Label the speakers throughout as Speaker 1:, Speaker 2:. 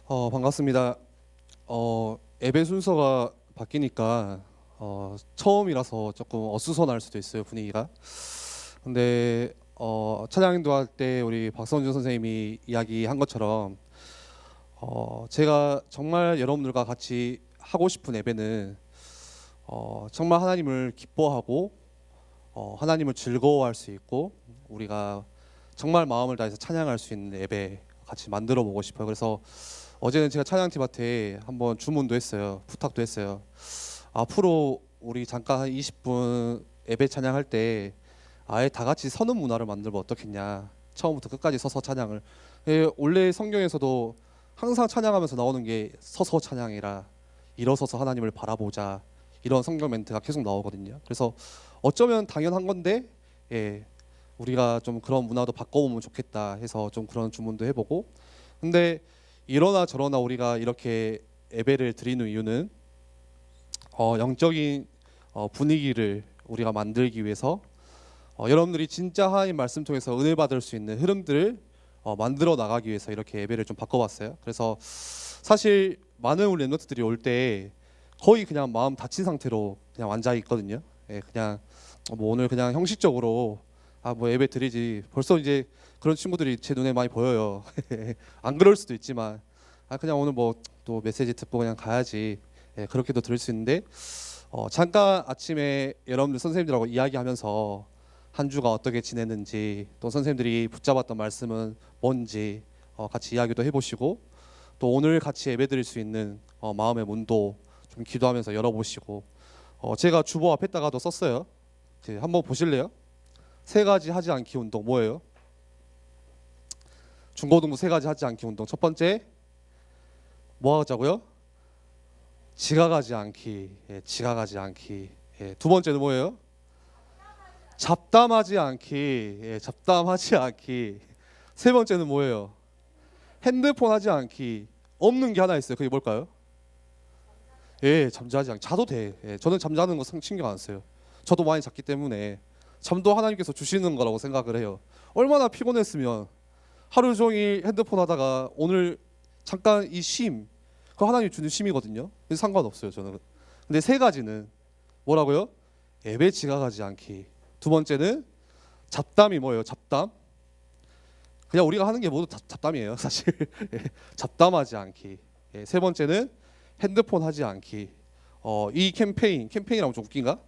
Speaker 1: 반갑습니다. 예배 순서가 바뀌니까 처음이라서 조금 어수선할 수도 있어요, 분위기가. 근데 찬양 인도할 때 우리 박성준 선생님이 이야기한 것처럼 제가 정말 여러분들과 같이 하고 싶은 예배는 정말 하나님을 기뻐하고 하나님을 즐거워할 수 있고 우리가 정말 마음을 다해서 찬양할 수 있는 예배 같이 만들어 보고 싶어요. 그래서 어제는 제가 찬양팀한테 한번 주문도 했어요. 부탁도 했어요. 앞으로 우리 잠깐 한 20분 예배 찬양할 때 아예 다 같이 서는 문화를 만들면 어떻겠냐. 처음부터 끝까지 서서 찬양을. 원래 성경에서도 항상 찬양하면서 나오는 게 서서 찬양이라 일어서서 하나님을 바라보자 이런 성경 멘트가 계속 나오거든요. 그래서 어쩌면 당연한 건데 우리가 좀 그런 문화도 바꿔보면 좋겠다 해서 좀 그런 주문도 해보고. 근데 이러나 저러나 우리가 이렇게 예배를 드리는 이유는 영적인 분위기를 우리가 만들기 위해서 여러분들이 진짜 하나님 말씀 통해서 은혜 받을 수 있는 흐름들을 만들어 나가기 위해서 이렇게 예배를 좀 바꿔봤어요. 그래서 사실 많은 우리 랩너트들이 올 때 거의 그냥 마음 다친 상태로 그냥 앉아 있거든요. 그냥 뭐 오늘 그냥 형식적으로 뭐 예배 드리지. 벌써 이제 그런 친구들이 제 눈에 많이 보여요. 안 그럴 수도 있지만 그냥 오늘 뭐 또 메시지 듣고 그냥 가야지. 그렇게도 들을 수 있는데 잠깐 아침에 여러분들 선생님들하고 이야기하면서 한 주가 어떻게 지냈는지 또 선생님들이 붙잡았던 말씀은 뭔지 같이 이야기도 해보시고 또 오늘 같이 예배 드릴 수 있는 마음의 문도 좀 기도하면서 열어보시고 제가 주보 앞에다가도 썼어요. 한번 보실래요? 3가지 하지 않기 운동 뭐예요? 중고등부 3가지 하지 않기 운동. 첫 번째 뭐 하자고요? 지각하지 않기. 지각하지 않기. 두 번째는 뭐예요? 잡담하지 않기. 잡담하지 않기. 세 번째는 뭐예요? 핸드폰 하지 않기. 없는 게 하나 있어요. 그게 뭘까요? 잠자지 않기. 자도 돼. 저는 잠자는 거 신경 안 써요. 저도 많이 잤기 때문에 잠도 하나님께서 주시는 거라고 생각을 해요. 얼마나 피곤했으면 하루 종일 핸드폰 하다가 오늘 잠깐 이 쉼, 그거 하나님이 주는 쉼이거든요. 그래서 상관없어요 저는. 근데 3가지는 뭐라고요? 예배 지각하지 않기. 두 번째는 잡담이 뭐예요? 잡담? 그냥 우리가 하는 게 모두 잡담이에요 사실. 잡담하지 않기. 세 번째는 핸드폰 하지 않기. 이 캠페인이라면 좀 웃긴가?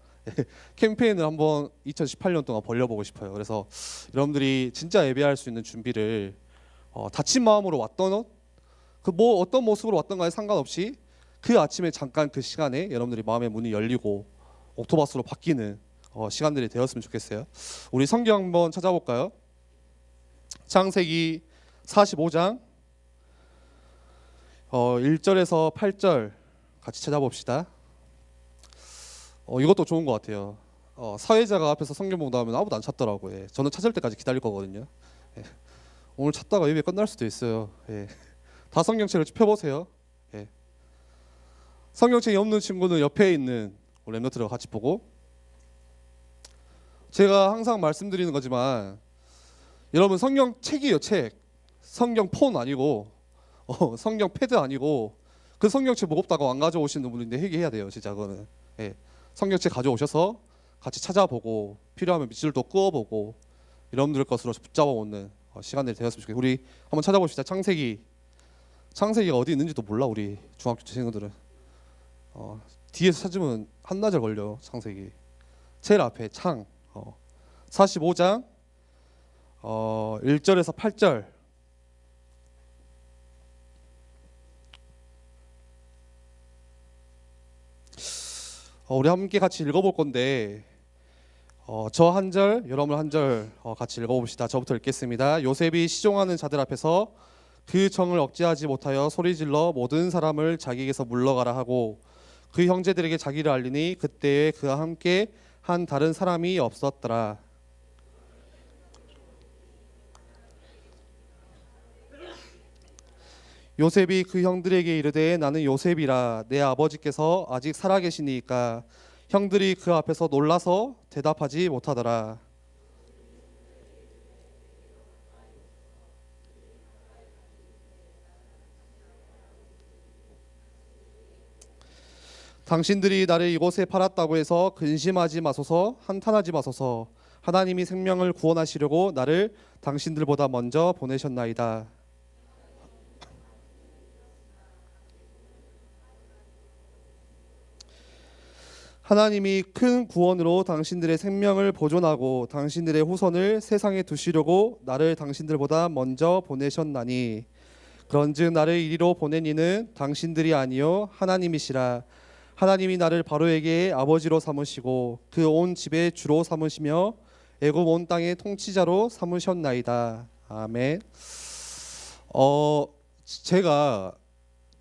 Speaker 1: 캠페인을 한번 2018년 동안 벌려보고 싶어요. 그래서 여러분들이 진짜 예배할 수 있는 준비를 다친 마음으로 왔던 어떤 모습으로 왔던가에 상관없이 그 아침에 잠깐 그 시간에 여러분들이 마음의 문이 열리고 옥토버스로 바뀌는 시간들이 되었으면 좋겠어요. 우리 성경 한번 찾아볼까요? 창세기 45장 1절에서 8절 같이 찾아봅시다. 이것도 좋은 것 같아요. 사회자가 앞에서 성경 봉독하면 아무도 안 찾더라고요. 저는 찾을 때까지 기다릴 거거든요. 오늘 찾다가 예배 끝날 수도 있어요. 다 성경책을 펴보세요. 성경책이 없는 친구는 옆에 있는 우리 랩너트랑 같이 보고. 제가 항상 말씀드리는 거지만 여러분 성경책이에요. 책. 성경 폰 아니고 성경 패드 아니고 그 성경책 무겁다고 안 가져오시는 분인데 회개해야 돼요. 진짜 그거는. 성경책 가져오셔서 같이 찾아보고 필요하면 밑줄도 그어보고 여러분들 것으로 붙잡아 오는 시간들이 되었으면 좋겠어요. 우리 한번 찾아봅시다. 창세기가 어디 있는지도 몰라 우리 중학교 친구들은. 뒤에서 찾으면 한나절 걸려. 창세기 제일 앞에 창 45장 1절에서 8절. 우리 함께 같이 읽어볼 건데 저 한 절, 여러분 한 절 같이 읽어봅시다. 저부터 읽겠습니다. 요셉이 시종하는 자들 앞에서 그 정을 억제하지 못하여 소리질러 모든 사람을 자기에게서 물러가라 하고 그 형제들에게 자기를 알리니 그때에 그와 함께 한 다른 사람이 없었더라. 요셉이 그 형들에게 이르되 나는 요셉이라 내 아버지께서 아직 살아계시니까 형들이 그 앞에서 놀라서 대답하지 못하더라. 당신들이 나를 이곳에 팔았다고 해서 근심하지 마소서, 한탄하지 마소서. 하나님이 생명을 구원하시려고 나를 당신들보다 먼저 보내셨나이다. 하나님이 큰 구원으로 당신들의 생명을 보존하고 당신들의 후손을 세상에 두시려고 나를 당신들보다 먼저 보내셨나니, 그런즉 나를 이리로 보낸 이는 당신들이 아니요 하나님이시라. 하나님이 나를 바로에게 아버지로 삼으시고 그 온 집의 주로 삼으시며 애굽 온 땅의 통치자로 삼으셨나이다. 아멘. 제가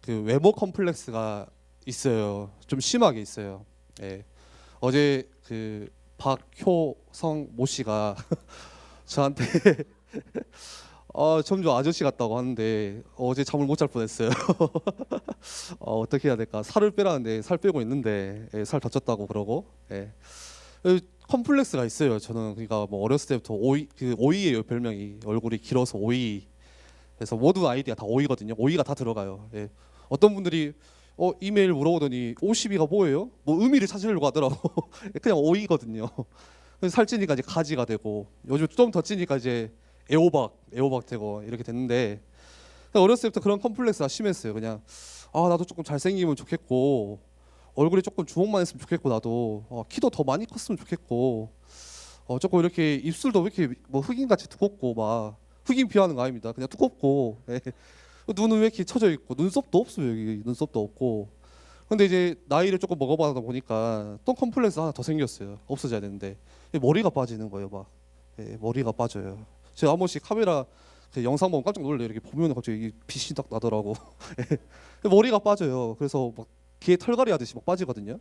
Speaker 1: 그 외모 컴플렉스가 있어요. 좀 심하게 있어요. 예. 어제 그 박효성 모 씨가 저한테 점점 아저씨 같다고 하는데 어제 잠을 못 잘 뻔했어요. 어떻게 해야 될까? 살을 빼라는데 살 빼고 있는데, 예, 살 더 쪘다고 그러고. 예. 컴플렉스가 있어요. 저는 그러니까 뭐 어렸을 때부터 오이예요. 별명이. 얼굴이 길어서 오이. 그래서 모든 아이디가 다 오이거든요. 오이가 다 들어가요. 예. 어떤 분들이 이메일 물어보더니 50이가 뭐예요? 뭐 의미를 찾으려고 하더라고. 그냥 오이거든요. 그래서 살찌니까 이제 가지가 되고, 요즘 좀 더 찌니까 이제 애호박 되고 이렇게 됐는데, 어렸을 때부터 그런 컴플렉스가 심했어요. 그냥 나도 조금 잘생기면 좋겠고, 얼굴이 조금 주먹만 했으면 좋겠고, 나도 키도 더 많이 컸으면 좋겠고, 조금 이렇게 입술도 왜 이렇게 뭐 흑인같이 두껍고, 막 흑인 비하하는 거 아닙니다. 그냥 두껍고, 예. 눈은 왜 이렇게 처져 있고, 눈썹도 없어요. 여기 눈썹도 없고. 근데 이제 나이를 조금 먹어봐다 보니까 또 컴플렉스 하나 더 생겼어요. 없어져야 되는데 머리가 빠지는 거예요. 막, 예, 머리가 빠져요. 제가 한 번씩 카메라 그 영상 보면 깜짝 놀래요. 이렇게 보면 갑자기 빛이 딱 나더라고. 머리가 빠져요. 그래서 막 개에 털갈이 하듯이 막 빠지거든요.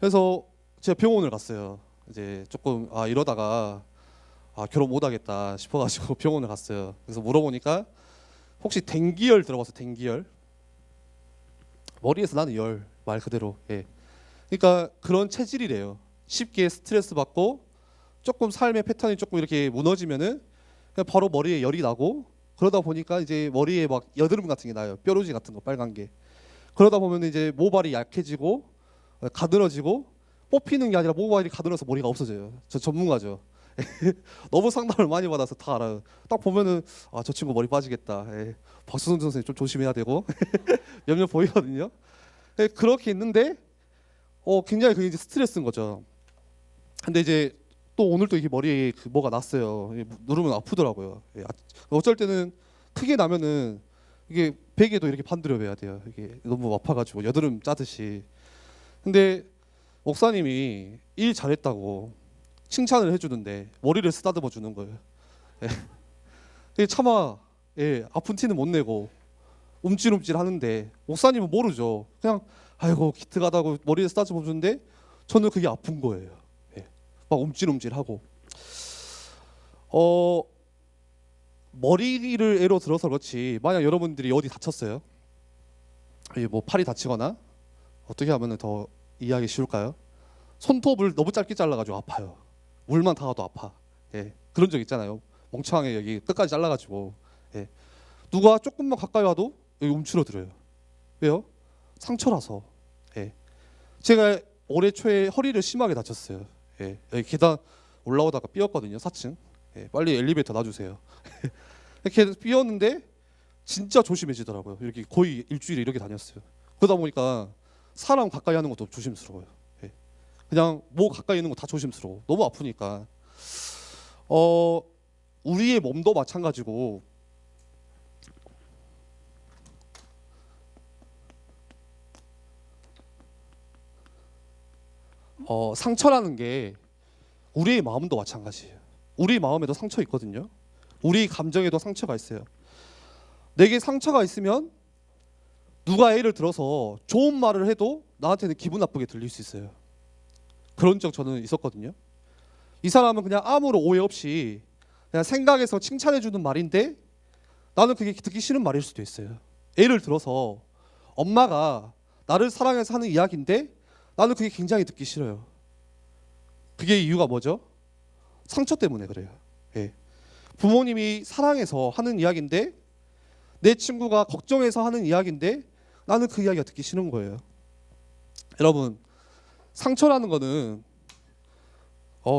Speaker 1: 그래서 제가 병원을 갔어요. 이제 조금 이러다가 결혼 못 하겠다 싶어가지고 병원을 갔어요. 그래서 물어보니까 혹시 댕기열 들어봤어? 댕기열? 머리에서 나는 열, 말 그대로. 예. 그러니까 그런 체질이래요. 쉽게 스트레스 받고 조금 삶의 패턴이 조금 이렇게 무너지면은 그냥 바로 머리에 열이 나고, 그러다 보니까 이제 머리에 막 여드름 같은 게 나요. 뾰루지 같은 거 빨간 게. 그러다 보면 이제 모발이 약해지고 가늘어지고, 뽑히는 게 아니라 모발이 가늘어서 머리가 없어져요. 저 전문가죠. 너무 상담을 많이 받아서 다 알아요. 딱 보면은 저 친구 머리 빠지겠다. 박수선 선생님 좀 조심해야 되고 몇몇 보이거든요. 그렇게 있는데 굉장히 그게 이제 스트레스인 거죠. 근데 이제 또 오늘 또 이게 머리에 뭐가 났어요. 누르면 아프더라고요. 어쩔 때는 크게 나면은 이게 베개도 이렇게 반대로 해야 돼요. 이게 너무 아파가지고 여드름 짜듯이. 근데 목사님이 일 잘했다고 칭찬을 해주는데 머리를 쓰다듬어 주는 거예요. 차마 아픈 티는 못 내고 움찔움찔 하는데, 목사님은 모르죠. 그냥 아이고 기특하다고 머리를 쓰다듬어 주는데 저는 그게 아픈 거예요. 막 움찔움찔하고. 머리를 예로 들어서 그렇지, 만약 여러분들이 어디 다쳤어요? 뭐 팔이 다치거나, 어떻게 하면 더 이해하기 쉬울까요? 손톱을 너무 짧게 잘라가지고 아파요. 물만 닿아도 아파. 그런 적 있잖아요. 멍청하게 여기 끝까지 잘라가지고. 누가 조금만 가까이 와도 여기 움츠러들어요. 왜요? 상처라서. 제가 올해 초에 허리를 심하게 다쳤어요. 여기 계단 올라오다가 삐었거든요. 4층. 빨리 엘리베이터 놔주세요. 이렇게 삐었는데 진짜 조심해지더라고요. 이렇게 거의 일주일에 이렇게 다녔어요. 그러다 보니까 사람 가까이 하는 것도 조심스러워요. 그냥 뭐 가까이 있는 거 다 조심스러워. 너무 아프니까. 우리의 몸도 마찬가지고, 상처라는 게 우리의 마음도 마찬가지예요. 우리 마음에도 상처 있거든요. 우리 감정에도 상처가 있어요. 내게 상처가 있으면 누가 예를 들어서 좋은 말을 해도 나한테는 기분 나쁘게 들릴 수 있어요. 그런 적 저는 있었거든요. 이 사람은 그냥 아무런 오해 없이 그냥 생각해서 칭찬해 주는 말인데 나는 그게 듣기 싫은 말일 수도 있어요. 예를 들어서 엄마가 나를 사랑해서 하는 이야기인데 나는 그게 굉장히 듣기 싫어요. 그게 이유가 뭐죠? 상처 때문에 그래요. 부모님이 사랑해서 하는 이야기인데, 내 친구가 걱정해서 하는 이야기인데 나는 그 이야기가 듣기 싫은 거예요. 여러분, 상처라는 거는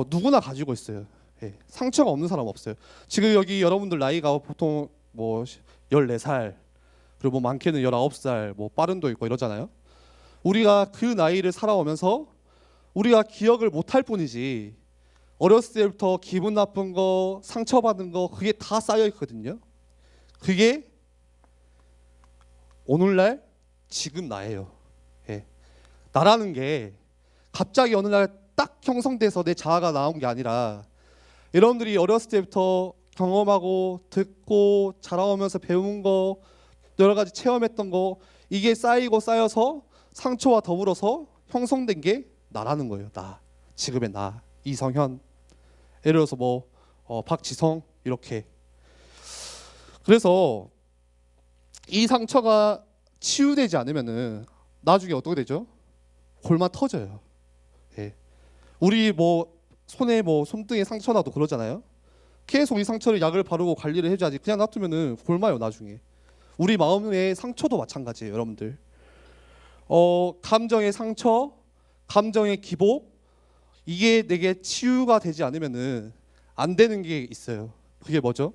Speaker 1: 누구나 가지고 있어요. 예, 상처가 없는 사람 없어요. 지금 여기 여러분들 나이가 보통 뭐 14살, 그리고 뭐 많게는 19살, 뭐 빠른도 있고 이러잖아요. 우리가 그 나이를 살아오면서 우리가 기억을 못할 뿐이지 어렸을 때부터 기분 나쁜 거, 상처받은 거 그게 다 쌓여 있거든요. 그게 오늘날 지금 나예요. 예. 나라는 게 갑자기 어느 날 딱 형성돼서 내 자아가 나온 게 아니라 여러분들이 어렸을 때부터 경험하고 듣고 자라오면서 배운 거, 여러 가지 체험했던 거, 이게 쌓이고 쌓여서 상처와 더불어서 형성된 게 나라는 거예요. 나, 지금의 나, 이성현, 예를 들어서 뭐 박지성 이렇게. 그래서 이 상처가 치유되지 않으면은 나중에 어떻게 되죠? 골마 터져요. 예. 우리 뭐 손에 뭐 손등에 상처 나도 그러잖아요. 계속 이 상처를 약을 바르고 관리를 해줘야지. 그냥 놔두면은 골마요 나중에. 우리 마음의 상처도 마찬가지예요, 여러분들. 감정의 상처, 감정의 기복, 이게 내게 치유가 되지 않으면은 안 되는 게 있어요. 그게 뭐죠?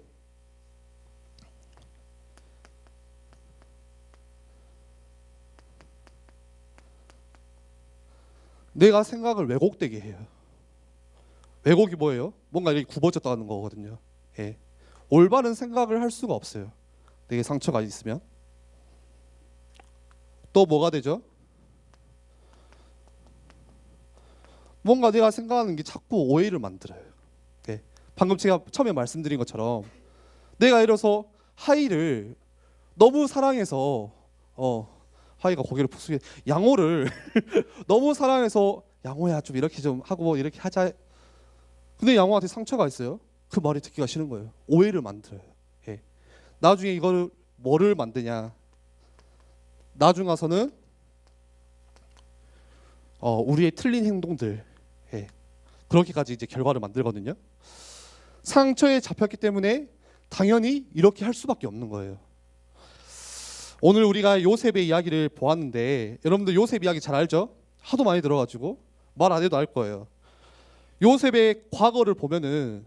Speaker 1: 내가 생각을 왜곡되게 해요. 왜곡이 뭐예요? 뭔가 이렇게 굽어졌다는 거거든요. 예. 올바른 생각을 할 수가 없어요. 내게 상처가 있으면. 또 뭐가 되죠? 뭔가 내가 생각하는 게 자꾸 오해를 만들어요. 예. 방금 제가 처음에 말씀드린 것처럼 내가 예를 들어서 하이를 너무 사랑해서 하이가 고개를 푹 숙여 양호를 너무 사랑해서 양호야 좀 이렇게 좀 하고 이렇게 하자. 근데 양호한테 상처가 있어요. 그 말이 듣기가 싫은 거예요. 오해를 만들어요. 예. 나중에 이거를 뭐를 만드냐? 나중 가서는 우리의 틀린 행동들, 예. 그렇게까지 이제 결과를 만들거든요. 상처에 잡혔기 때문에 당연히 이렇게 할 수밖에 없는 거예요. 오늘 우리가 요셉의 이야기를 보았는데 여러분들 요셉 이야기 잘 알죠? 하도 많이 들어가지고 말 안 해도 알 거예요. 요셉의 과거를 보면은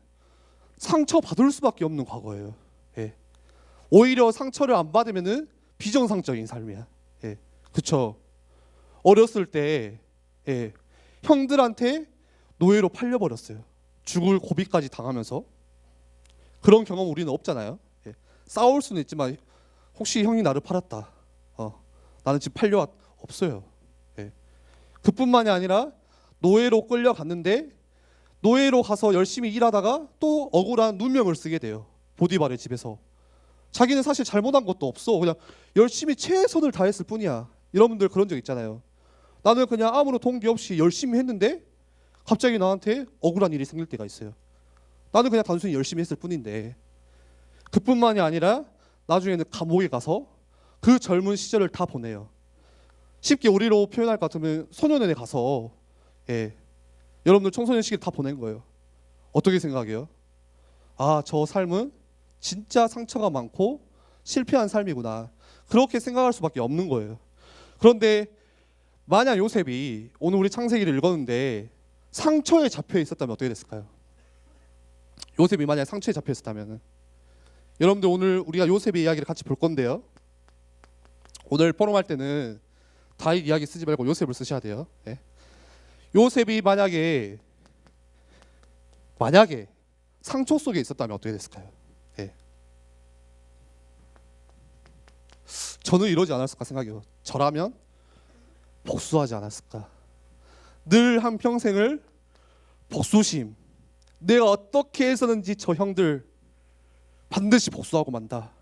Speaker 1: 상처 받을 수밖에 없는 과거예요. 예. 오히려 상처를 안 받으면은 비정상적인 삶이야. 예. 그쵸? 어렸을 때 형들한테 노예로 팔려버렸어요. 죽을 고비까지 당하면서. 그런 경험 우리는 없잖아요. 예. 싸울 수는 있지만 혹시 형이 나를 팔았다. 나는 지금 팔려왔 없어요. 예. 그뿐만이 아니라 노예로 끌려갔는데 노예로 가서 열심히 일하다가 또 억울한 누명을 쓰게 돼요. 보디발의 집에서. 자기는 사실 잘못한 것도 없어. 그냥 열심히 최선을 다했을 뿐이야. 여러분들 그런 적 있잖아요. 나는 그냥 아무런 동기 없이 열심히 했는데 갑자기 나한테 억울한 일이 생길 때가 있어요. 나는 그냥 단순히 열심히 했을 뿐인데. 그뿐만이 아니라 나중에는 감옥에 가서 그 젊은 시절을 다 보내요. 쉽게 우리로 표현할 것 같으면 소년원에 가서 여러분들 청소년 시기를 다 보낸 거예요. 어떻게 생각해요? 아, 저 삶은 진짜 상처가 많고 실패한 삶이구나. 그렇게 생각할 수밖에 없는 거예요. 그런데 만약 요셉이 오늘 우리 창세기를 읽었는데 상처에 잡혀 있었다면 어떻게 됐을까요? 요셉이 만약 상처에 잡혀 있었다면 여러분들 오늘 우리가 요셉의 이야기를 같이 볼 건데요. 오늘 포럼할 때는 다윗 이야기 쓰지 말고 요셉을 쓰셔야 돼요. 네. 요셉이 만약에 상처 속에 있었다면 어떻게 됐을까요? 네. 저는 이러지 않았을까 생각해요. 저라면 복수하지 않았을까. 늘 한평생을 복수심, 내가 어떻게 해서든지 저 형들 반드시 복수하고 만다.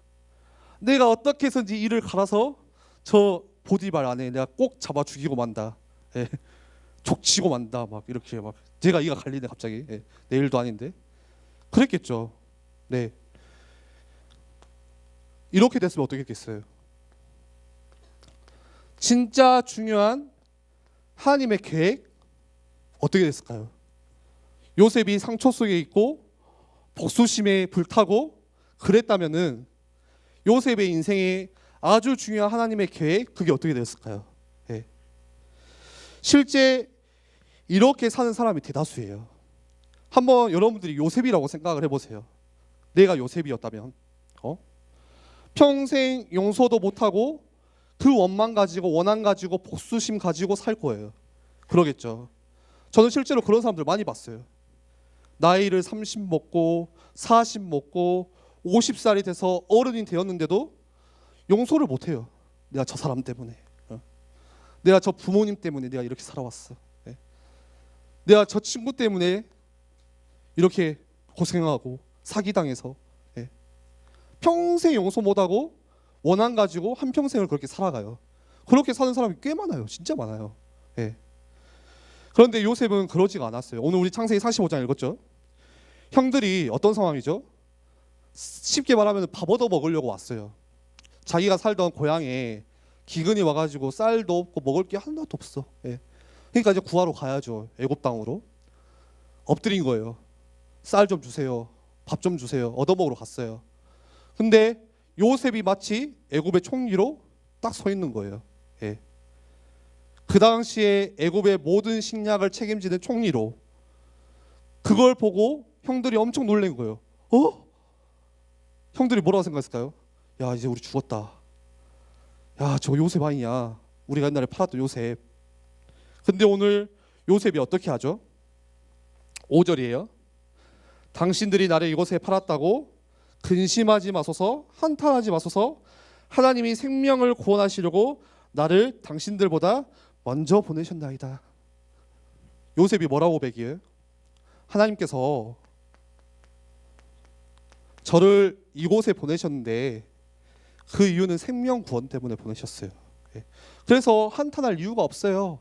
Speaker 1: 내가 어떻게 해서든지 이를 갈아서 저 보디발 안에 내가 꼭 잡아 죽이고 만다. 예. 족치고 만다. 막 이렇게 막 제가 이가 갈리네 갑자기. 예. 내일도 아닌데. 그랬겠죠. 네. 이렇게 됐으면 어떻게 했겠어요? 진짜 중요한 하나님의 계획 어떻게 됐을까요? 요셉이 상처 속에 있고 복수심에 불타고 그랬다면은 요셉의 인생에 아주 중요한 하나님의 계획 그게 어떻게 됐을까요? 예. 실제 이렇게 사는 사람이 대다수예요. 한번 여러분들이 요셉이라고 생각을 해보세요. 내가 요셉이었다면 평생 용서도 못하고 그 원망 가지고 원한 가지고 복수심 가지고 살 거예요. 그러겠죠. 저는 실제로 그런 사람들 많이 봤어요. 나이를 30 먹고 40 먹고 50살이 돼서 어른이 되었는데도 용서를 못해요. 내가 저 사람 때문에, 내가 저 부모님 때문에 내가 이렇게 살아왔어, 내가 저 친구 때문에 이렇게 고생하고 사기당해서, 평생 용서 못하고 원한 가지고 한평생을 그렇게 살아가요. 그렇게 사는 사람이 꽤 많아요. 진짜 많아요. 그런데 요셉은 그러지가 않았어요. 오늘 우리 창세기 45장 읽었죠? 형들이 어떤 상황이죠? 쉽게 말하면 밥 얻어 먹으려고 왔어요. 자기가 살던 고향에 기근이 와가지고 쌀도 없고 먹을 게 하나도 없어. 그러니까 이제 구하러 가야죠. 애굽 땅으로. 엎드린 거예요. 쌀 좀 주세요. 밥 좀 주세요. 얻어 먹으러 갔어요. 근데 요셉이 마치 애굽의 총리로 딱 서 있는 거예요. 그 당시에 애굽의 모든 식량을 책임지는 총리로. 그걸 보고 형들이 엄청 놀란 거예요. 형들이 뭐라고 생각했을까요? 야, 이제 우리 죽었다. 야, 저 요셉 아니냐? 우리가 옛날에 팔았던 요셉. 근데 오늘 요셉이 어떻게 하죠? 5절이에요. 당신들이 나를 이곳에 팔았다고 근심하지 마소서, 한탄하지 마소서. 하나님이 생명을 구원하시려고 나를 당신들보다 먼저 보내셨나이다. 요셉이 뭐라고 고백이에요? 하나님께서 저를 이곳에 보내셨는데 그 이유는 생명 구원 때문에 보내셨어요. 그래서 한탄할 이유가 없어요.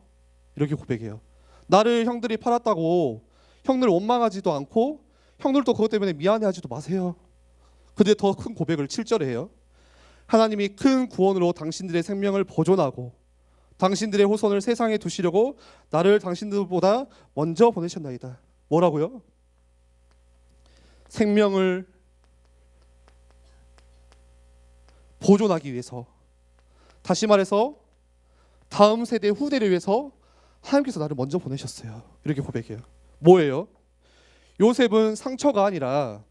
Speaker 1: 이렇게 고백해요. 나를 형들이 팔았다고 형들 원망하지도 않고 형들도 그것 때문에 미안해하지도 마세요. 근데 더 큰 고백을 7절에 해요. 하나님이 큰 구원으로 당신들의 생명을 보존하고 당신들의 후손을 세상에 두시려고 나를 당신들보다 먼저 보내셨나이다. 뭐라고요? 생명을 보존하기 위해서, 다시 말해서 다음 세대 후대를 위해서 하나님께서 나를 먼저 보내셨어요. 이렇게 고백해요. 뭐예요? 요셉은 상처가 아니라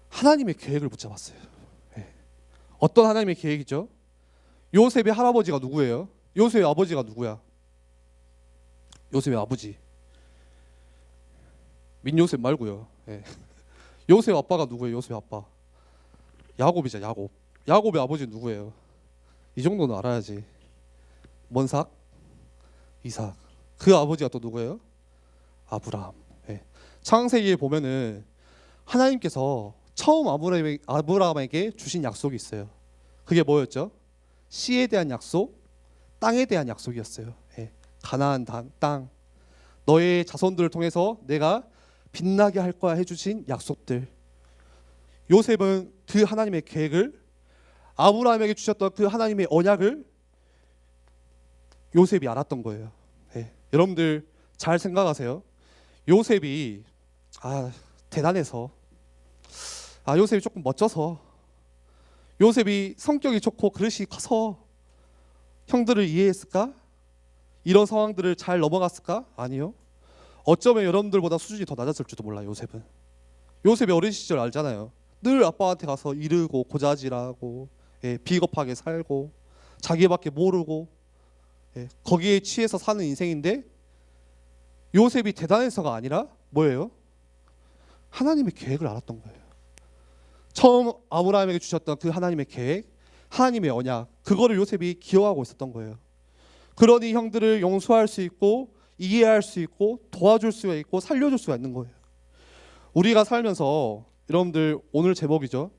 Speaker 1: 하나님의 계획을 붙잡았어요. 어떤 하나님의 계획이죠? 요셉의 할아버지가 누구예요? 요셉의 아버지가 누구야? 요셉의 아버지 민요셉 말고요. 요셉 아빠가 누구예요? 요셉 아빠 야곱이죠. 야곱의 아버지는 누구예요? 이 정도는 알아야지. 먼삭, 이삭. 그 아버지가 또 누구예요? 아브라함. 창세기에 보면은 하나님께서 처음 아브라함에게 주신 약속이 있어요. 그게 뭐였죠? 씨에 대한 약속, 땅에 대한 약속이었어요. 가나안 땅, 너의 자손들을 통해서 내가 빛나게 할 거야 해주신 약속들. 요셉은 그 하나님의 계획을, 아브라함에게 주셨던 그 하나님의 언약을 요셉이 알았던 거예요. 여러분들 잘 생각하세요. 요셉이 대단해서, 요셉이 조금 멋져서, 요셉이 성격이 좋고 그릇이 커서 형들을 이해했을까? 이런 상황들을 잘 넘어갔을까? 아니요. 어쩌면 여러분들보다 수준이 더 낮았을지도 몰라요. 요셉은. 요셉이 어린 시절 알잖아요. 늘 아빠한테 가서 이르고 고자질하고, 비겁하게 살고 자기밖에 모르고, 거기에 취해서 사는 인생인데, 요셉이 대단해서가 아니라 뭐예요? 하나님의 계획을 알았던 거예요. 처음 아브라함에게 주셨던 그 하나님의 계획, 하나님의 언약, 그거를 요셉이 기억하고 있었던 거예요. 그러니 형들을 용서할 수 있고 이해할 수 있고 도와줄 수가 있고 살려줄 수가 있는 거예요. 우리가 살면서 여러분들 오늘 제목이죠.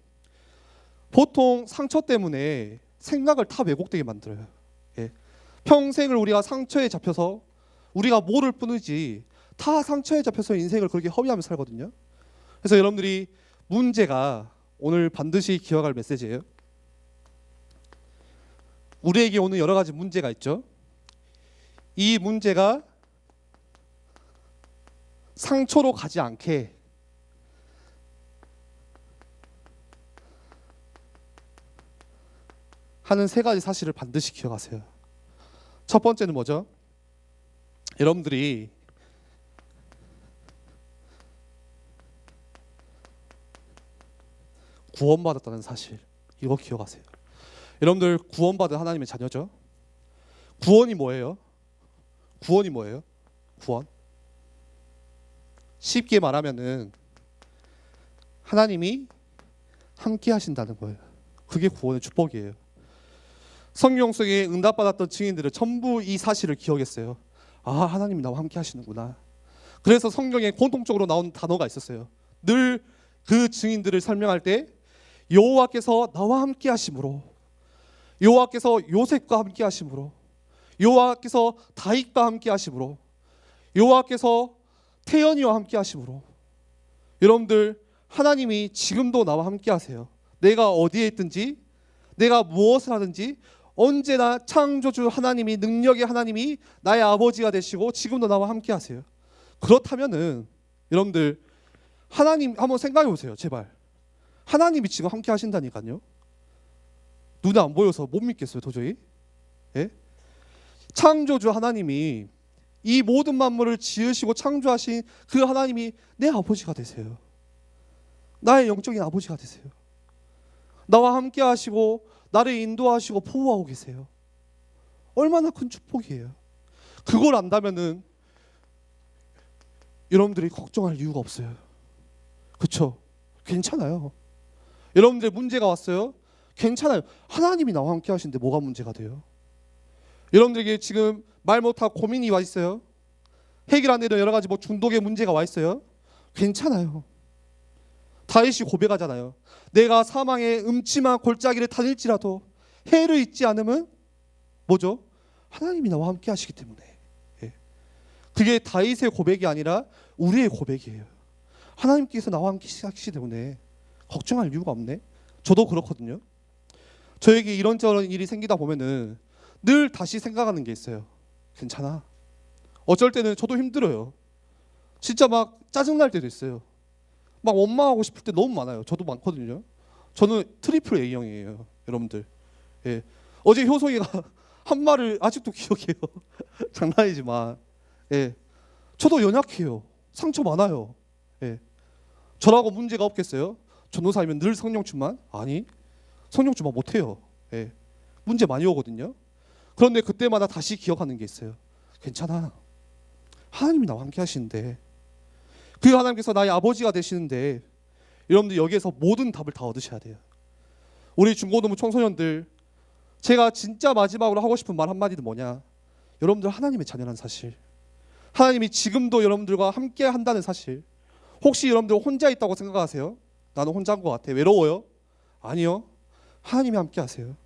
Speaker 1: 보통 상처 때문에 생각을 다 왜곡되게 만들어요. 평생을 우리가 상처에 잡혀서 우리가 모를 뿐이지 다 상처에 잡혀서 인생을 그렇게 허비하며 살거든요. 그래서 여러분들이 문제가 오늘 반드시 기억할 메시지예요. 우리에게 오는 여러 가지 문제가 있죠. 이 문제가 상처로 가지 않게 하는 세 가지 사실을 반드시 기억하세요. 첫 번째는 뭐죠? 여러분들이 구원받았다는 사실, 이거 기억하세요. 여러분들 구원받은 하나님의 자녀죠. 구원이 뭐예요? 구원이 뭐예요? 구원. 쉽게 말하면은 하나님이 함께 하신다는 거예요. 그게 구원의 축복이에요. 성경 속에 응답받았던 증인들은 전부 이 사실을 기억했어요. 아, 하나님이 나와 함께 하시는구나. 그래서 성경에 공통적으로 나온 단어가 있었어요. 늘 그 증인들을 설명할 때 여호와께서 나와 함께 하심으로, 여호와께서 요셉과 함께 하심으로, 여호와께서 다윗과 함께 하심으로, 여호와께서 태연이와 함께 하심으로. 여러분들, 하나님이 지금도 나와 함께 하세요. 내가 어디에 있든지, 내가 무엇을 하든지 언제나 창조주 하나님이, 능력의 하나님이 나의 아버지가 되시고 지금도 나와 함께 하세요. 그렇다면은 여러분들, 하나님 한번 생각해 보세요. 제발. 하나님이 지금 함께 하신다니까요. 눈에 안 보여서 못 믿겠어요, 도저히. 예? 창조주 하나님이, 이 모든 만물을 지으시고 창조하신 그 하나님이 내 아버지가 되세요. 나의 영적인 아버지가 되세요. 나와 함께 하시고 나를 인도하시고 보호하고 계세요. 얼마나 큰 축복이에요. 그걸 안다면은 여러분들이 걱정할 이유가 없어요. 그렇죠? 괜찮아요. 여러분들 문제가 왔어요? 괜찮아요. 하나님이 나와 함께 하시는데 뭐가 문제가 돼요? 여러분들에게 지금 말 못하고 고민이 와 있어요? 해결 안 되는 여러 가지 중독의 문제가 와 있어요? 괜찮아요. 다윗이 고백하잖아요. 내가 사망의 음침한 골짜기를 다닐지라도 해를 잊지 않으면 뭐죠? 하나님이 나와 함께 하시기 때문에. 예. 그게 다윗의 고백이 아니라 우리의 고백이에요. 하나님께서 나와 함께 하시기 때문에 걱정할 이유가 없네. 저도 그렇거든요. 저에게 이런저런 일이 생기다 보면은 늘 다시 생각하는 게 있어요. 괜찮아. 어쩔 때는 저도 힘들어요. 진짜 막 짜증날 때도 있어요. 막 원망하고 싶을 때 너무 많아요. 저도 많거든요. 저는 트리플 A형이에요, 여러분들. 예. 어제 효성이가 한 말을 아직도 기억해요. 장난이지만. 예. 저도 연약해요. 상처 많아요. 예. 저라고 문제가 없겠어요? 전도사님은 늘 성령 충만? 아니, 성령 충만 못해요. 예. 문제 많이 오거든요. 그런데 그때마다 다시 기억하는 게 있어요. 괜찮아. 하나님이 나와 함께 하시는데, 그 하나님께서 나의 아버지가 되시는데, 여러분들 여기에서 모든 답을 다 얻으셔야 돼요. 우리 중고등부 청소년들, 제가 진짜 마지막으로 하고 싶은 말 한마디는 뭐냐? 여러분들 하나님의 자녀라는 사실, 하나님이 지금도 여러분들과 함께 한다는 사실. 혹시 여러분들 혼자 있다고 생각하세요? 나는 혼자인 것 같아. 외로워요? 아니요. 하나님이 함께 하세요.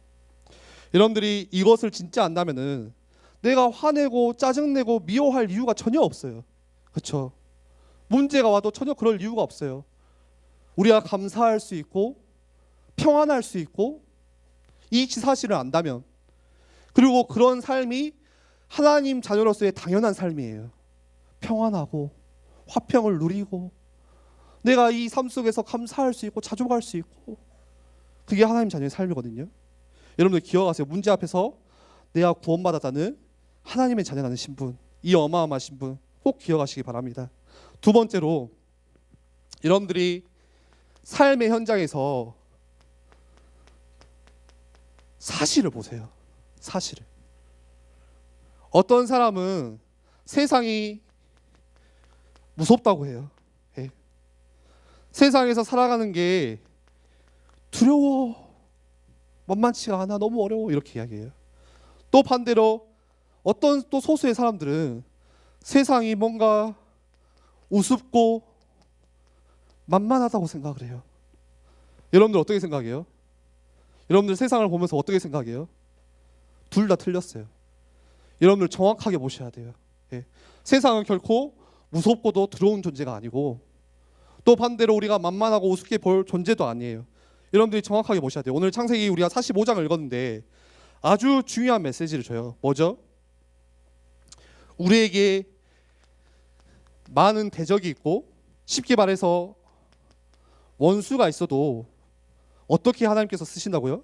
Speaker 1: 여러분들이 이것을 진짜 안다면은 내가 화내고 짜증내고 미워할 이유가 전혀 없어요. 그렇죠? 문제가 와도 전혀 그럴 이유가 없어요. 우리가 감사할 수 있고 평안할 수 있고 이 사실을 안다면, 그리고 그런 삶이 하나님 자녀로서의 당연한 삶이에요. 평안하고 화평을 누리고 내가 이 삶 속에서 감사할 수 있고 자족할 수 있고, 그게 하나님 자녀의 삶이거든요. 여러분들 기억하세요. 문제 앞에서 내가 구원받았다는 하나님의 자녀라는 신분, 이 어마어마한 신분 꼭 기억하시기 바랍니다. 두 번째로, 여러분들이 삶의 현장에서 사실을 보세요. 사실을. 어떤 사람은 세상이 무섭다고 해요. 예. 세상에서 살아가는 게 두려워, 만만치가 않아, 너무 어려워, 이렇게 이야기해요. 또 반대로 어떤 또 소수의 사람들은 세상이 뭔가 우습고 만만하다고 생각을 해요. 여러분들 어떻게 생각해요? 여러분들 세상을 보면서 어떻게 생각해요? 둘 다 틀렸어요. 여러분들 정확하게 보셔야 돼요. 예. 세상은 결코 무섭고도 두려운 존재가 아니고, 또 반대로 우리가 만만하고 우습게 볼 존재도 아니에요. 여러분들이 정확하게 보셔야 돼요. 오늘 창세기 우리가 45장을 읽었는데 아주 중요한 메시지를 줘요. 뭐죠? 우리에게 많은 대적이 있고, 쉽게 말해서 원수가 있어도 어떻게 하나님께서 쓰신다고요?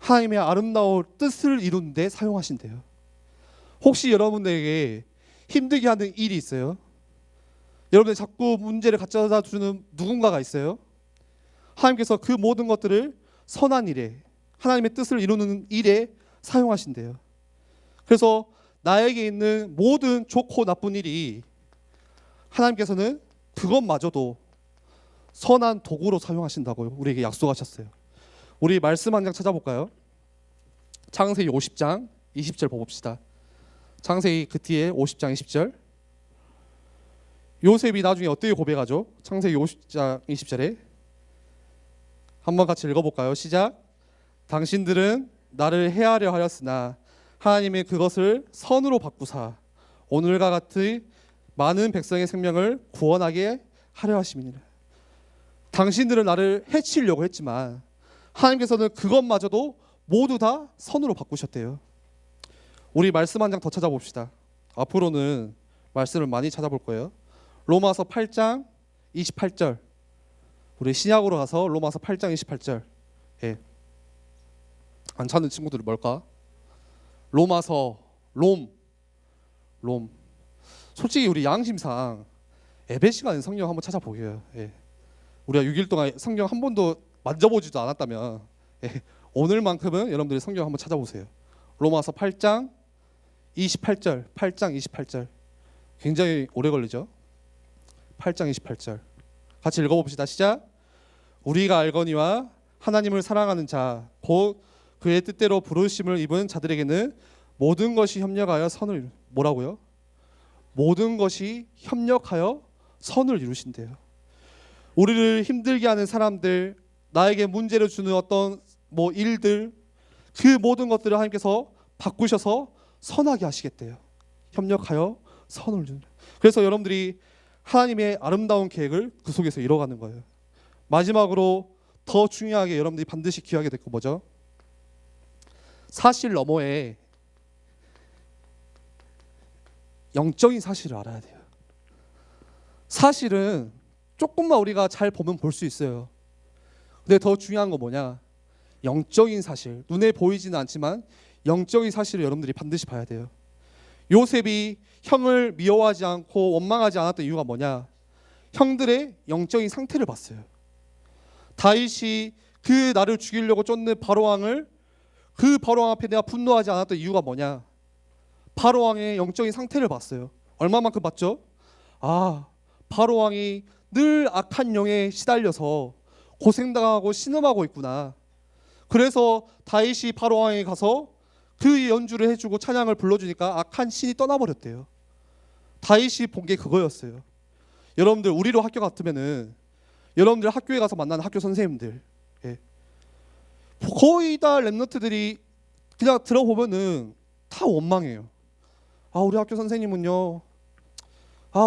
Speaker 1: 하나님의 아름다운 뜻을 이루는 데 사용하신대요. 혹시 여러분들에게 힘들게 하는 일이 있어요? 여러분들 자꾸 문제를 가져다 주는 누군가가 있어요? 하나님께서 그 모든 것들을 선한 일에, 하나님의 뜻을 이루는 일에 사용하신대요. 그래서 나에게 있는 모든 좋고 나쁜 일이 하나님께서는 그것마저도 선한 도구로 사용하신다고 우리에게 약속하셨어요. 우리 말씀 한 장 찾아볼까요? 창세기 50장 20절 봅시다. 창세기 그 뒤에 50장 20절. 요셉이 나중에 어떻게 고백하죠? 창세기 50장 20절에 한번 같이 읽어볼까요? 시작. 당신들은 나를 해하려 하였으나 하나님이 그것을 선으로 바꾸사 오늘과 같이 많은 백성의 생명을 구원하게 하려 하심이니라. 당신들은 나를 해치려고 했지만 하나님께서는 그것마저도 모두 다 선으로 바꾸셨대요. 우리 말씀 한 장 더 찾아봅시다. 앞으로는 말씀을 많이 찾아볼 거예요. 로마서 8장 28절. 우리 신약으로 가서 로마서 8장 28절. 안 찾는 친구들이 뭘까? 로마서 롬. 솔직히 우리 양심상 예배 시간에 성경 한번 찾아보게요. 우리가 6일 동안 성경 한 번도 만져보지도 않았다면 오늘만큼은 여러분들이 성경 한번 찾아보세요. 로마서 8장 28절. 굉장히 오래 걸리죠. 8장 28절 같이 읽어봅시다. 시작. 우리가 알거니와 하나님을 사랑하는 자 곧 그의 뜻대로 부르심을 입은 자들에게는 모든 것이 협력하여 선을 뭐라고요? 모든 것이 협력하여 선을 이루신대요. 우리를 힘들게 하는 사람들, 나에게 문제를 주는 어떤 일들, 그 모든 것들을 하나님께서 바꾸셔서 선하게 하시겠대요. 협력하여 선을 이루는. 그래서 여러분들이 하나님의 아름다운 계획을 그 속에서 이뤄가는 거예요. 마지막으로 더 중요하게 여러분들이 반드시 기억하게 될 거 뭐죠? 사실 너머에 영적인 사실을 알아야 돼요. 사실은 조금만 우리가 잘 보면 볼 수 있어요. 근데 더 중요한 거 뭐냐? 영적인 사실. 눈에 보이지는 않지만 영적인 사실을 여러분들이 반드시 봐야 돼요. 요셉이 형을 미워하지 않고 원망하지 않았던 이유가 뭐냐? 형들의 영적인 상태를 봤어요. 다윗이 그 나를 죽이려고 쫓는 바로왕을 그 바로왕 앞에 내가 분노하지 않았던 이유가 뭐냐? 바로왕의 영적인 상태를 봤어요. 얼마만큼 봤죠? 바로왕이 늘 악한 영에 시달려서 고생당하고 신음하고 있구나. 그래서 다윗이 바로왕에 가서 그 연주를 해주고 찬양을 불러주니까 악한 신이 떠나버렸대요. 다윗이 본 게 그거였어요. 여러분들 우리로 학교 같으면은 여러분들 학교에 가서 만나는 학교 선생님들 거의 다 랩너트들이 그냥 들어보면은 다 원망해요. 우리 학교 선생님은요,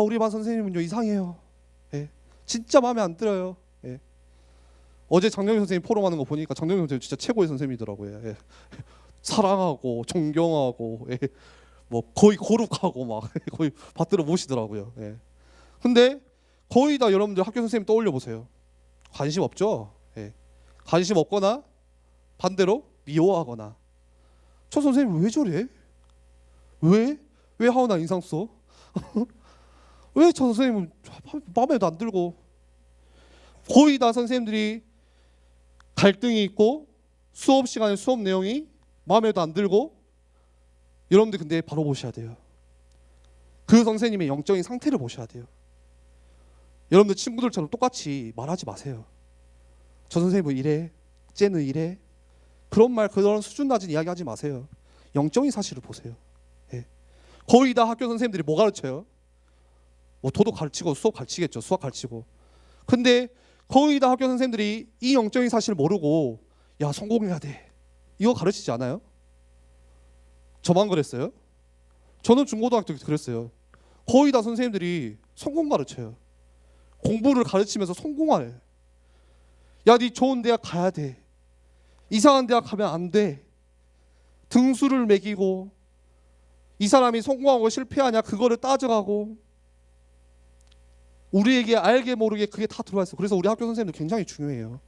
Speaker 1: 우리 반 선생님은요 이상해요. 진짜 마음에 안 들어요. 어제 장정희 선생님 포럼하는 거 보니까 장정희 선생님 진짜 최고의 선생님이더라고요. 사랑하고 존경하고 거의 거룩하고 막 거의 받들어 모시더라고요. 근데 거의 다 여러분들 학교 선생님 떠올려 보세요. 관심 없죠. 관심 없거나 반대로 미워하거나. 저 선생님 왜 저래? 왜 하오나 인상 써? 왜 저 선생님은 마음에도 안 들고. 거의 다 선생님들이 갈등이 있고 수업 시간에 수업 내용이 마음에도 안 들고. 여러분들 근데 바로 보셔야 돼요. 그 선생님의 영적인 상태를 보셔야 돼요. 여러분들 친구들처럼 똑같이 말하지 마세요. 저 선생님은 이래, 쟤는 이래. 그런 수준 낮은 이야기 하지 마세요. 영적인 사실을 보세요. 거의 다 학교 선생님들이 뭐 가르쳐요? 도덕 가르치고 수업 가르치겠죠. 수학 가르치고. 근데 거의 다 학교 선생님들이 이 영적인 사실을 모르고 야 성공해야 돼 이거 가르치지 않아요? 저만 그랬어요? 저는 중고등학교 때 그랬어요. 거의 다 선생님들이 성공 가르쳐요. 공부를 가르치면서 성공하래. 야 네 좋은 대학 가야 돼. 이상한 대학 가면 안 돼. 등수를 매기고 이 사람이 성공하고 실패하냐 그거를 따져가고. 우리에게 알게 모르게 그게 다 들어와 있어요. 그래서 우리 학교 선생님들 굉장히 중요해요.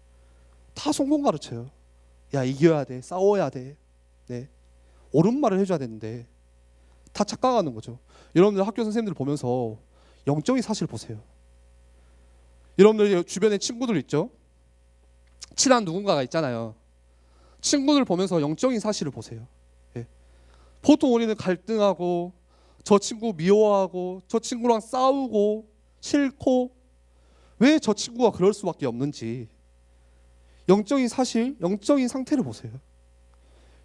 Speaker 1: 다 성공 가르쳐요. 야, 이겨야 돼, 싸워야 돼, 네, 옳은 말을 해줘야 되는데 다 착각하는 거죠. 여러분들 학교 선생님들 보면서 영적인 사실 보세요. 여러분들 주변에 친구들 있죠? 친한 누군가가 있잖아요. 친구들 보면서 영적인 사실을 보세요. 예. 보통 우리는 갈등하고 저 친구 미워하고 저 친구랑 싸우고 싫고 왜 저 친구가 그럴 수밖에 없는지 영적인 사실, 영적인 상태를 보세요.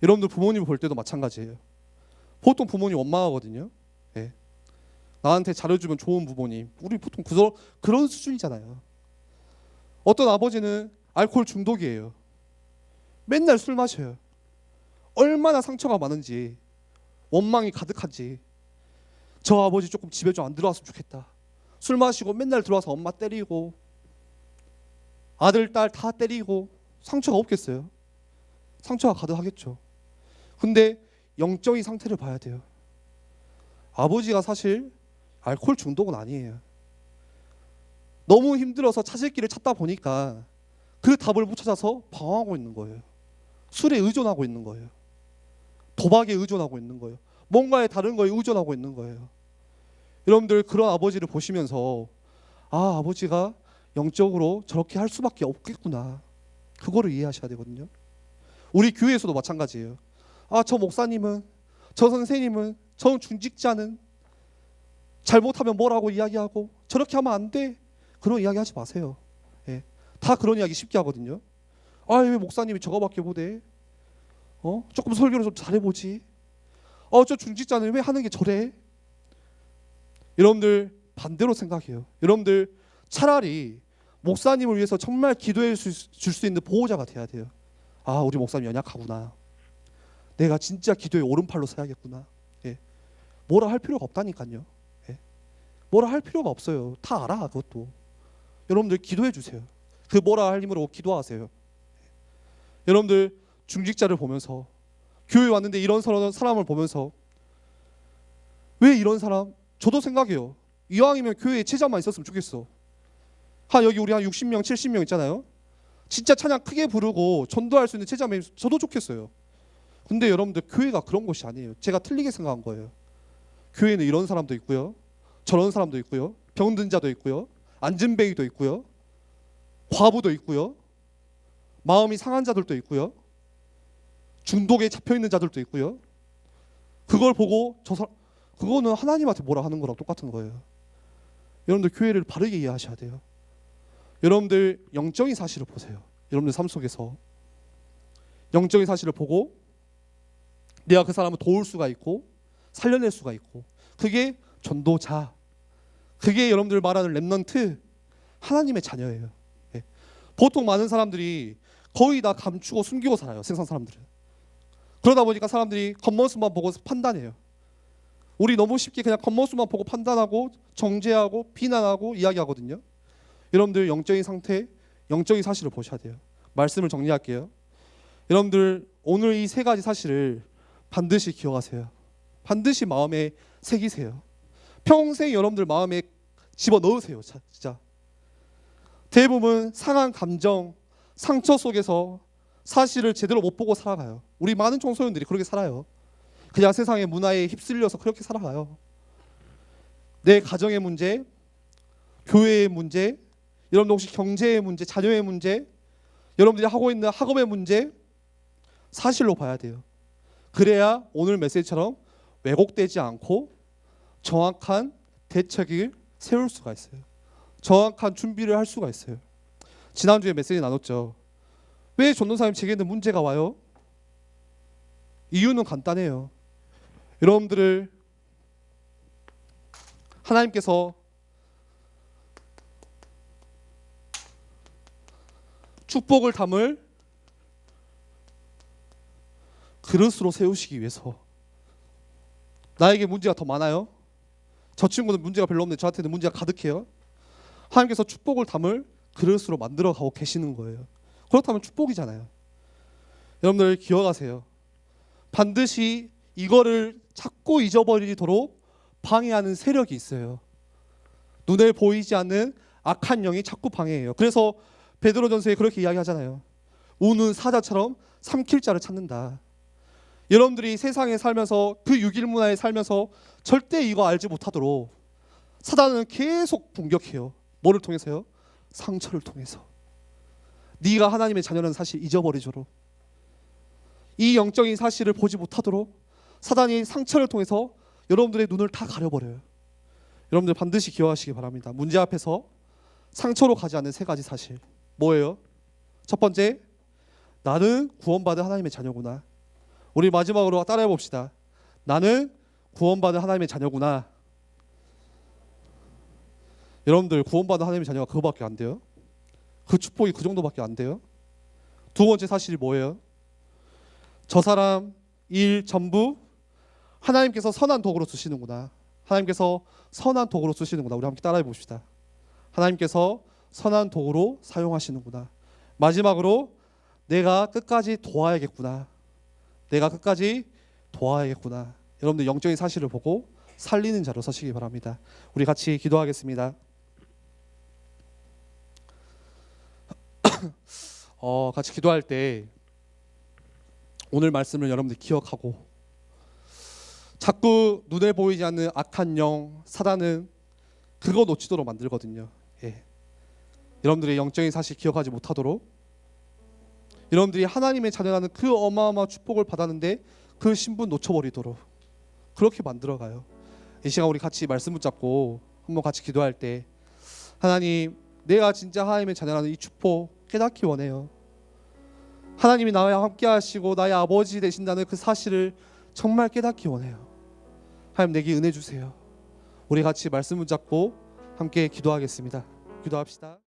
Speaker 1: 여러분들 부모님 볼 때도 마찬가지예요. 보통 부모님 원망하거든요. 예. 나한테 잘해주면 좋은 부모님. 우리 보통 그런 수준이잖아요. 어떤 아버지는 알코올 중독이에요. 맨날 술 마셔요. 얼마나 상처가 많은지, 원망이 가득한지. 저 아버지 조금 집에 좀 안 들어왔으면 좋겠다. 술 마시고 맨날 들어와서 엄마 때리고 아들, 딸 다 때리고 상처가 없겠어요? 상처가 가득하겠죠. 근데 영적인 상태를 봐야 돼요. 아버지가 사실 알코올 중독은 아니에요. 너무 힘들어서 찾을 길을 찾다 보니까 그 답을 못 찾아서 방황하고 있는 거예요. 술에 의존하고 있는 거예요. 도박에 의존하고 있는 거예요. 뭔가에 다른 거에 의존하고 있는 거예요. 여러분들 그런 아버지를 보시면서 아, 아버지가 영적으로 저렇게 할 수밖에 없겠구나. 그거를 이해하셔야 되거든요. 우리 교회에서도 마찬가지예요. 아, 저 목사님은, 저 선생님은, 저 중직자는 잘못하면 뭐라고 이야기하고 저렇게 하면 안 돼. 그런 이야기 하지 마세요. 예. 다 그런 이야기 쉽게 하거든요. 아, 왜 목사님이 저거밖에 못해? 조금 설교를 좀 잘해보지. 저 중직자는 왜 하는 게 저래? 여러분들 반대로 생각해요. 여러분들 차라리 목사님을 위해서 정말 기도해 줄 수 있는 보호자가 돼야 돼요. 아, 우리 목사님 연약하구나. 내가 진짜 기도의 오른팔로 서야겠구나. 예. 뭐라 할 필요가 없다니까요. 예. 뭐라 할 필요가 없어요. 다 알아, 그것도. 여러분들 기도해 주세요. 그 뭐라 할 힘으로 기도하세요. 여러분들 중직자를 보면서 교회 왔는데 이런 사람을 보면서 왜 이런 사람? 저도 생각해요. 이왕이면 교회에 제자만 있었으면 좋겠어. 여기 우리 한 60명, 70명 있잖아요. 진짜 찬양 크게 부르고 전도할 수 있는 제자면 저도 좋겠어요. 근데 여러분들 교회가 그런 곳이 아니에요. 제가 틀리게 생각한 거예요. 교회는 이런 사람도 있고요. 저런 사람도 있고요. 병든 자도 있고요. 안진뱅이도 있고요. 과부도 있고요. 마음이 상한 자들도 있고요. 중독에 잡혀있는 자들도 있고요. 그걸 보고 그거는 하나님한테 뭐라 하는 거랑 똑같은 거예요. 여러분들 교회를 바르게 이해하셔야 돼요. 여러분들 영적인 사실을 보세요. 여러분들 삶 속에서 영적인 사실을 보고 내가 그 사람을 도울 수가 있고 살려낼 수가 있고 그게 전도자, 그게 여러분들 말하는 렘넌트, 하나님의 자녀예요. 예. 보통 많은 사람들이 거의 다 감추고 숨기고 살아요. 세상 사람들은. 그러다 보니까 사람들이 겉모습만 보고 판단해요. 우리 너무 쉽게 그냥 겉모습만 보고 판단하고 정죄하고 비난하고 이야기하거든요. 여러분들 영적인 상태, 영적인 사실을 보셔야 돼요. 말씀을 정리할게요. 여러분들 오늘 이 세 가지 사실을 반드시 기억하세요. 반드시 마음에 새기세요. 평생 여러분들 마음에 집어넣으세요. 진짜. 대부분 상한 감정, 상처 속에서 사실을 제대로 못 보고 살아가요. 우리 많은 청소년들이 그렇게 살아요. 그냥 세상의 문화에 휩쓸려서 그렇게 살아가요. 내 가정의 문제, 교회의 문제, 여러분들 혹시 경제의 문제, 자녀의 문제, 여러분들이 하고 있는 학업의 문제 사실로 봐야 돼요. 그래야 오늘 메시지처럼 왜곡되지 않고 정확한 대책을 세울 수가 있어요. 정확한 준비를 할 수가 있어요. 지난주에 메시지 나눴죠. 왜 전도사님 제게는 문제가 와요? 이유는 간단해요. 여러분들을 하나님께서 축복을 담을 그릇으로 세우시기 위해서. 나에게 문제가 더 많아요? 저 친구는 문제가 별로 없는데 저한테는 문제가 가득해요? 하나님께서 축복을 담을 그릇으로 만들어 가고 계시는 거예요. 그렇다면 축복이잖아요. 여러분들 기억하세요. 반드시 이거를 자꾸 잊어버리도록 방해하는 세력이 있어요. 눈에 보이지 않는 악한 영이 자꾸 방해해요. 그래서 베드로전서에 그렇게 이야기하잖아요. 우는 사자처럼 삼킬 자를 찾는다. 여러분들이 세상에 살면서 그 육일 문화에 살면서 절대 이거 알지 못하도록 사단은 계속 공격해요. 뭐를 통해서요? 상처를 통해서. 네가 하나님의 자녀라는 사실 잊어버리도록, 이 영적인 사실을 보지 못하도록 사단이 상처를 통해서 여러분들의 눈을 다 가려버려요. 여러분들 반드시 기억하시기 바랍니다. 문제 앞에서 상처로 가지 않는 세 가지 사실. 뭐예요? 첫 번째, 나는 구원받은 하나님의 자녀구나. 우리 마지막으로 따라해 봅시다. 나는 구원받은 하나님의 자녀구나. 여러분들 구원받은 하나님의 자녀가 그거밖에 안 돼요? 그 축복이 그 정도밖에 안 돼요? 두 번째 사실이 뭐예요? 저 사람 일 전부 하나님께서 선한 도구로 쓰시는구나. 하나님께서 선한 도구로 쓰시는구나. 우리 함께 따라해 봅시다. 하나님께서 선한 도구로 사용하시는구나. 마지막으로 내가 끝까지 도와야겠구나. 내가 끝까지 도와야겠구나. 여러분들 영적인 사실을 보고 살리는 자로 서시기 바랍니다. 우리 같이 기도하겠습니다. 같이 기도할 때 오늘 말씀을 여러분들 기억하고, 자꾸 눈에 보이지 않는 악한 영 사단은 그거 놓치도록 만들거든요. 여러분들의 영적인 사실 기억하지 못하도록, 여러분들이 하나님의 자녀라는 그 어마어마한 축복을 받았는데 그 신분 놓쳐버리도록 그렇게 만들어가요. 이 시간 우리 같이 말씀 붙잡고 한번 같이 기도할 때, 하나님, 내가 진짜 하나님의 자녀라는 이 축복 깨닫기 원해요. 하나님이 나와 함께 하시고 나의 아버지 되신다는 그 사실을 정말 깨닫기 원해요. 하나님, 내게 은혜 주세요. 우리 같이 말씀 붙잡고 함께 기도하겠습니다. 기도합시다.